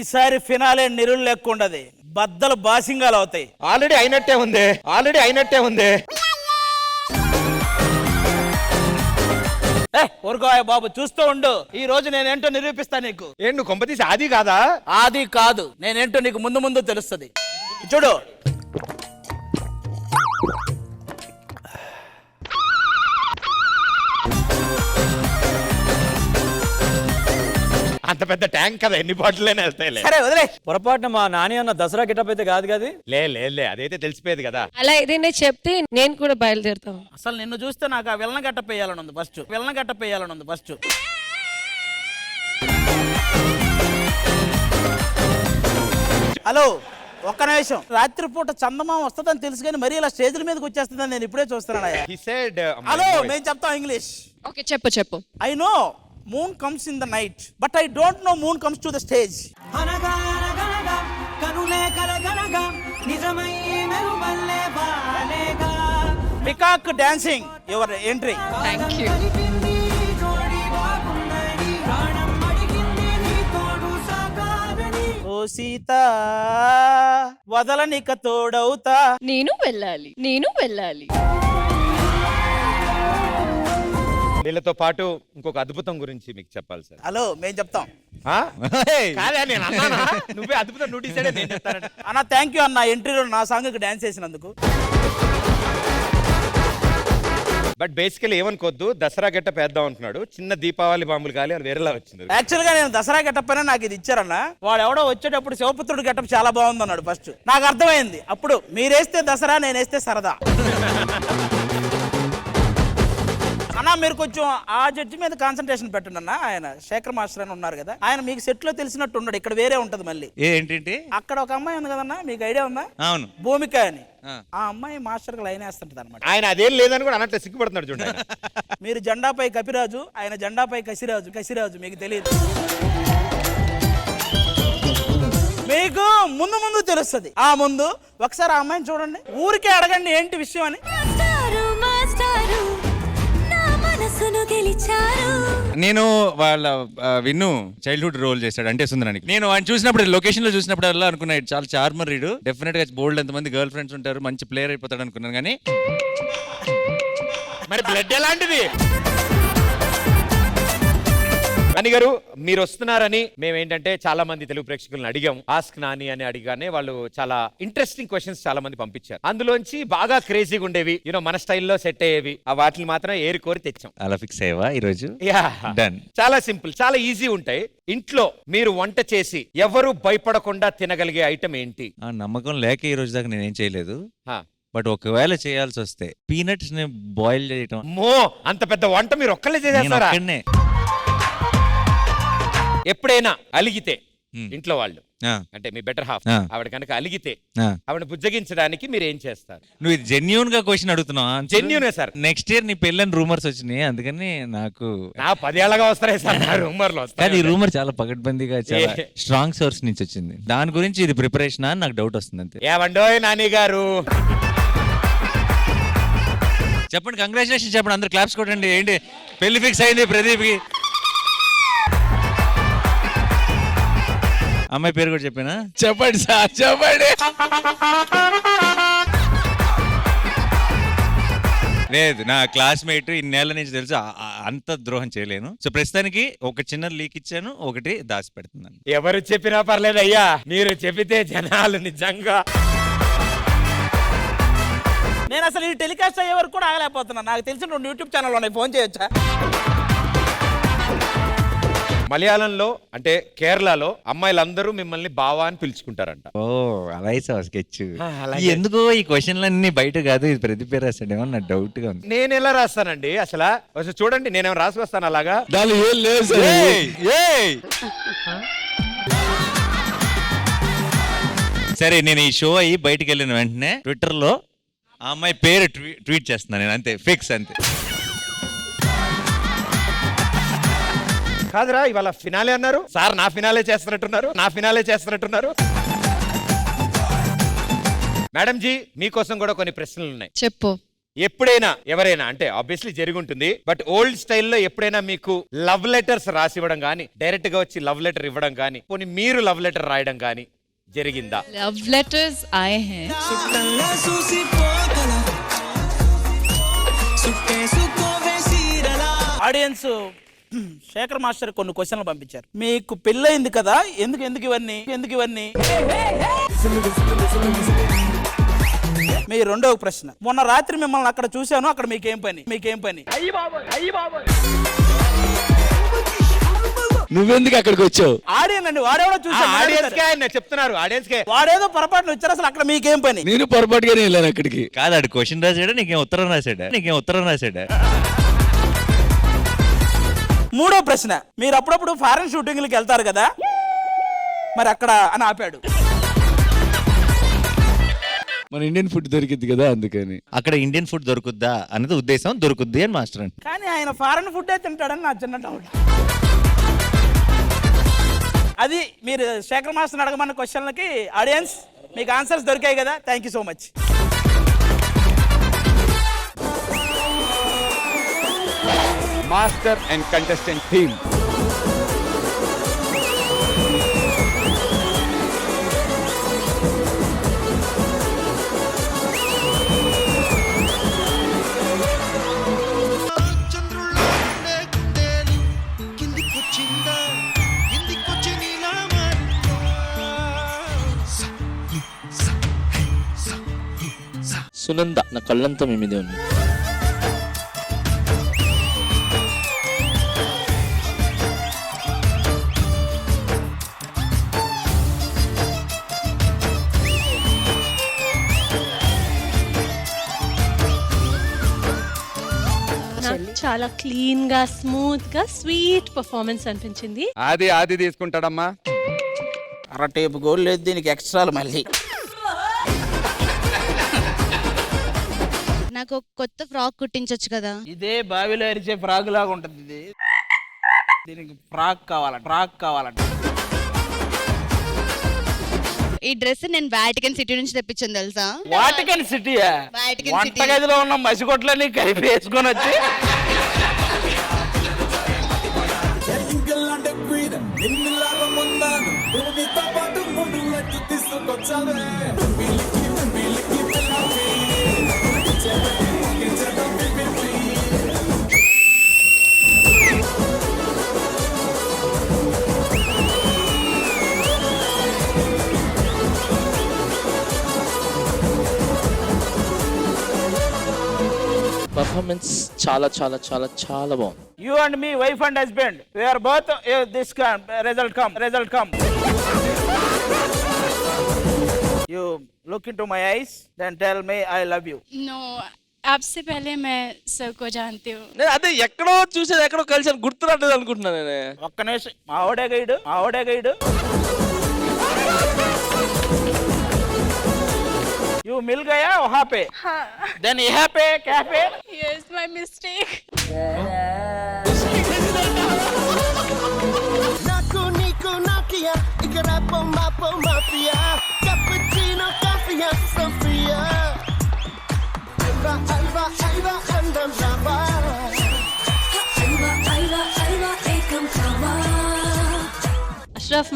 ఈసారి ఫినాలే నిరులు లెక్కుండదు, బద్దలు బాసింగాలు అవుతాయి. ఆల్రెడీ అయినట్టే ఉంది. ఊరుకోయ్ బాబు, చూస్తూ ఉండు. ఈ రోజు నేనేంటో నిరూపిస్తా నీకు. ఏంటి నువ్వు కొంపతీసి ఆది కాదా? ఆది కాదు, నేనేంటో నీకు ముందు ముందు తెలుస్తుంది. చూడు, అంత పెద్ద ట్యాంక్ కదా, ఎన్ని బాటిల్లోనే వెళ్తాయిలే. సరే వదిలే. పొరపాటున మా నాని అన్న దసరా గెటప్ అయితే కాదు కదా? లే అదైతే తెలిసిపోయేది కదా. అలా ఏదైనా చెప్తే నేను కూడా బయలుదేరుతాను. అసలు నిన్ను చూస్తే నాకు ఆ విలన గట్టపేయాలని ఉంది ఫస్ట్. హలో, ఒక్క నిమిషం. రాత్రిపూట చందమామ వస్తుందని తెలుసు కానీ మరీ ఇలా స్టేజ్ల మీదకి వచ్చేస్తుందని నేను ఇప్పుడే చూస్తున్నాను. He said, హలో, మేము చెప్తాం ఇంగ్లీష్. ఓకే, చెప్పు. I know moon comes in the night, but I don't know moon comes to the stage. Peacock dancing, your entry. Thank you. ఓ సీత వదలనిక తోడవుతా. నేను వెళ్ళాలి. వీళ్ళతో పాటు ఇంకొక అద్భుతం గురించి మీకు చెప్పాలి సార్. హలో, మేము చెప్తాం. కాదా నేను అన్నానా? నువ్వే అద్భుతం నోటీస్ నేను చెప్తానంట. అన్న థ్యాంక్ యూ అన్న, ఎంట్రీలో నా సాంగ్కి డాన్స్ చేసినందుకు. బట్ బేసికలీ ఏమనుకోద్దు, దసరా గెటప్ వేద్దాం అంటున్నాడు. చిన్న దీపావళి బాంబులు కాలి అని వేరేలా వచ్చింది. యాక్చువల్ గా నేను దసరా గెటప్ అయినా నాకు ఇది ఇచ్చారన్న. వాడు ఎవడో వచ్చేటప్పుడు శివపుత్రుడు గెటప్ చాలా బాగుంది అన్నాడు. ఫస్ట్ నాకు అర్థమైంది. అప్పుడు మీరేస్తే దసరా, నేనేస్తే సరదా. అన్న మీరు కొంచెం ఆ జడ్జి మీద కాన్సన్ట్రేషన్ పెట్టండి అన్న. ఆయన శేఖర్ మాస్టర్ అని ఉన్నారు కదా, ఆయన మీకు సెట్ లో తెలిసినట్టు ఉన్నాడు. ఇక్కడ వేరే ఉంటది మళ్ళీ. ఏంటి? అక్కడ ఒక అమ్మాయి ఉంది కదన్నా, మీకు ఐడియా ఉందా? అవును, భూమిక అని. ఆ అమ్మాయి మాస్టర్ కి లైన్ వేస్తుంటది అనమాట. ఆయన అదేం లేదని కూడా అన్నట్టు సిగ్గుపడుతున్నాడు చూడండి. మీరు జెండాపై కపిరాజు, ఆయన జెండాపై కసిరాజు మీకు తెలియదు. మీకు ముందు తెలుస్తుంది. ఆ ముందు ఒకసారి ఆ అమ్మాయిని చూడండి, ఊరికే అడగండి ఏంటి విషయం అని. నేను వాళ్ళ విన్ను చైల్డ్హుడ్ రోల్ చేశాడు అంటే సుందరానికి. నేను ఆయన చూసినప్పుడు, లొకేషన్ లో చూసినప్పుడు అలా అనుకున్నా, చాలా చార్మర్ రీడు, డెఫినెట్ గా బోల్డ్ ఎంతమంది గర్ల్ ఫ్రెండ్స్ ఉంటారు, మంచి ప్లేయర్ అయిపోతాడు అనుకున్నాను. కానీ మరి బ్లడ్ ఎలాంటిది? నాని గారు, మీరు వస్తున్నారని మేమేంటంటే చాలా మంది తెలుగు ప్రేక్షకులను అడిగాం. ఆస్క్ నాని అని అడిగానే వాళ్ళు చాలా ఇంట్రెస్టింగ్ క్వశ్చన్స్ చాలా మంది పంపించారు. అందులోంచి బాగా క్రేజీగా ఉండేవి, మన స్టైల్లో సెట్ అయ్యేవి, ఆ వాటిని మాత్రం ఏరి కోరి తెచ్చాం. అలా ఫిక్స్ అయ్యవా ఈ రోజు? డన్. చాలా సింపుల్, చాలా ఈజీ ఉంటాయి. ఇంట్లో మీరు వంట చేసి ఎవరు భయపడకుండా తినగలిగే ఐటమ్ ఏంటి? ఆ నమ్మకం లేక ఈ రోజు దాకా నేనేం చేయలేదు. బట్ ఒకవేళ చేయాల్సి వస్తే పీనట్స్ ని బాయిల్ చేయటం. అంత పెద్ద వంట మీరు ఒక్కలే చేసేస్తారా? ఎప్పుడైనా అలిగితే ఇంట్లో వాళ్ళు, అంటే మీ బెటర్ హాఫ్, ఆవిడ కనుక అలిగితే ఆవిడ బుజ్జగించడానికి మీరు ఏం చేస్తారు? నువ్వు ఇది జెన్యూన్ గా క్వశ్చన్ అడుగుతున్నావా? జెన్యూనే సార్. నెక్స్ట్ ఇయర్ నీ పెళ్ళని రూమర్స్ వచ్చినాయి, అందుకని నాకు 10 ఏళ్ళగా వస్తాయి సార్ రూమర్లు. కానీ ఈ రూమర్ చాలా పకడ్బందీగా, చాలా స్ట్రాంగ్ సోర్స్ నుంచి వచ్చింది. దాని గురించి ఇది ప్రిపరేషన్ అని నాకు డౌట్ వస్తుంది అంతే. ఏమండోయ్ నాని గారు, చెప్పండి, కంగ్రాచులేషన్ చెప్పండి, అందరు క్లాప్స్ కొట్టండి. ఏంటి పెళ్లి ఫిక్స్ అయింది ప్రదీప్కి. అమ్మాయి పేరు కూడా చెప్పానా? చెప్పండి సార్, చెప్పండి. లేదు, నా క్లాస్మేట్, ఇన్నేళ్ల నుంచి తెలుసు, అంత ద్రోహం చేయలేను. సో ప్రస్తుతానికి ఒక చిన్న లీక్ ఇచ్చాను, ఒకటి దాచి పెడుతున్నాను. ఎవరు చెప్పినా పర్లేదు అయ్యా, మీరు చెప్పితే జనాలు నిజంగా. నేను అసలు ఈ టెలికాస్ట్ అయ్యే వరకు కూడా ఆగలేకపోతున్నా. నాకు తెలిసిన 2 యూట్యూబ్ ఛానల్ ఉన్నాయి, ఫోన్ చేయొచ్చా? మలయాళంలో అంటే కేరళలో అమ్మాయిలందరూ మిమ్మల్ని బావా అని పిలుచుకుంటారంట. ఓ అలా స్కెచ్. ఎందుకో ఈ క్వశ్చన్లన్నీ బయట కాదు, ఇది ప్రదీప్ రాశాడేమో నా డౌట్ గా ఉంది. నేను ఎలా రాస్తానండి అసలు? చూడండి, నేనేమో రాసుకొస్తాను అలాగా? సరే, నేను ఈ షో అయ్యి బయటకు వెళ్ళిన వెంటనే ట్విట్టర్ లో ఆ అమ్మాయి పేరు ట్వీట్ చేస్తున్నాను నేను, అంతే, ఫిక్స్, అంతే. కాదురా, ఇవాళ ఫినాలే అన్నారు సార్. నా ఫినాలే చేస్తున్నట్టున్నారు. మేడం జీ, మీకోసం కూడా కొన్ని ప్రశ్నలు ఉన్నాయి. చెప్పు. ఎప్పుడైనా ఎవరైనా అంటే ఆబ్వియస్లీ జరిగి ఉంటుంది, బట్ ఓల్డ్ స్టైల్లో ఎప్పుడైనా మీకు లవ్ లెటర్స్ రాసి ఇవ్వడం కానీ, డైరెక్ట్ గా వచ్చి లవ్ లెటర్ ఇవ్వడం కానీ, పోనీ మీరు లవ్ లెటర్ రాయడం కానీ జరిగిందా? लव लेटर्स आए हैं ఆడియన్స్ శేఖర్ మాస్టర్ కొన్ని క్వశ్చన్లు పంపించారు. మీకు పెళ్ళయింది కదా, ఎందుకు ఇవన్నీ మీ రెండవ ప్రశ్న, మొన్న రాత్రి మిమ్మల్ని అక్కడ చూశాను, అక్కడ మీకేం పని? నువ్వెందుకు అక్కడికి వచ్చావు? ఆడియన్ అండి, వాడేవడో చూశాను. ఆడియన్స్ కే ఆయన చెప్తున్నారు, ఆడియన్స్ కే. వాడేదో పొరపాటున వచ్చారు, అసలు అక్కడ మీకేం పని? నేను పొరపాటుగానే వెళ్ళాను అక్కడికి. కాదు, ఆడు క్వశ్చన్ రాసాడా, నీకేం ఉత్తరం రాసాడా? మూడో ప్రశ్న, మీరు అప్పుడప్పుడు ఫారెన్ షూటింగ్లకి వెళ్తారు కదా, మరి అక్కడ అని ఆపాడు. మన ఇండియన్ ఫుడ్ దొరికింది కదా అందుకని. అక్కడ ఇండియన్ ఫుడ్ దొరుకుద్దా అన్నది ఉద్దేశం, దొరుకుద్ది అని మాస్టర్ అంట. కానీ ఆయన ఫారెన్ ఫుడ్ తింటాడని నా చిన్న డౌట్. అది మీరు శేఖర్ మాస్టర్ అడగమన్న క్వశ్చన్లకి ఆడియన్స్ మీకు ఆన్సర్స్ దొరికాయి కదా, thank you so much. Master and contestant team. Sunanda నా కళ్ళంతా మీ మీదే ఉంది. నాకు చాలా క్లీన్ గా స్మూత్ గా స్వీట్ పర్ఫార్మెన్స్ అనిపించింది. ఆది తీసుకుంటాడమ్మా. అరటేపు గోల్ లేదు దీనికి, ఎక్స్ట్రాలు మళ్ళీ. నాకు ఒక కొత్త ఫ్రాక్ కుట్టించొచ్చు కదా. ఇదే బావిలో అరిచే ఫ్రాక్ లాగా ఉంటుంది ఇది. దీనికి ఫ్రాక్ కావాలంట. ఈ డ్రెస్ నేను వాటికన్ సిటీ నుంచి తెప్పించాను తెలుసా. వాటికన్ సిటీయా? Vatican city. వంటగదిలో ఉన్న మసిగొట్లని కలిపి వేసుకొని వచ్చి పర్ఫార్మెన్స్ చాలా చాలా చాలా చాలా బాగుంది. You and me, wife and husband, we are both this result come. You look into my eyes, then tell me I love you. No, आपसे पहले मैं सर को जानती हूँ. నేను అదే ఎక్కడో చూసేది, ఎక్కడో కలిసి గుర్తురాలేదు అనుకుంటున్నా నేను. ఒక్క నిమిషం, మావడే గైడు. You मिल गया वहाँ पे? हाँ. Then यहाँ पे क्या पे? Yes, my mistake.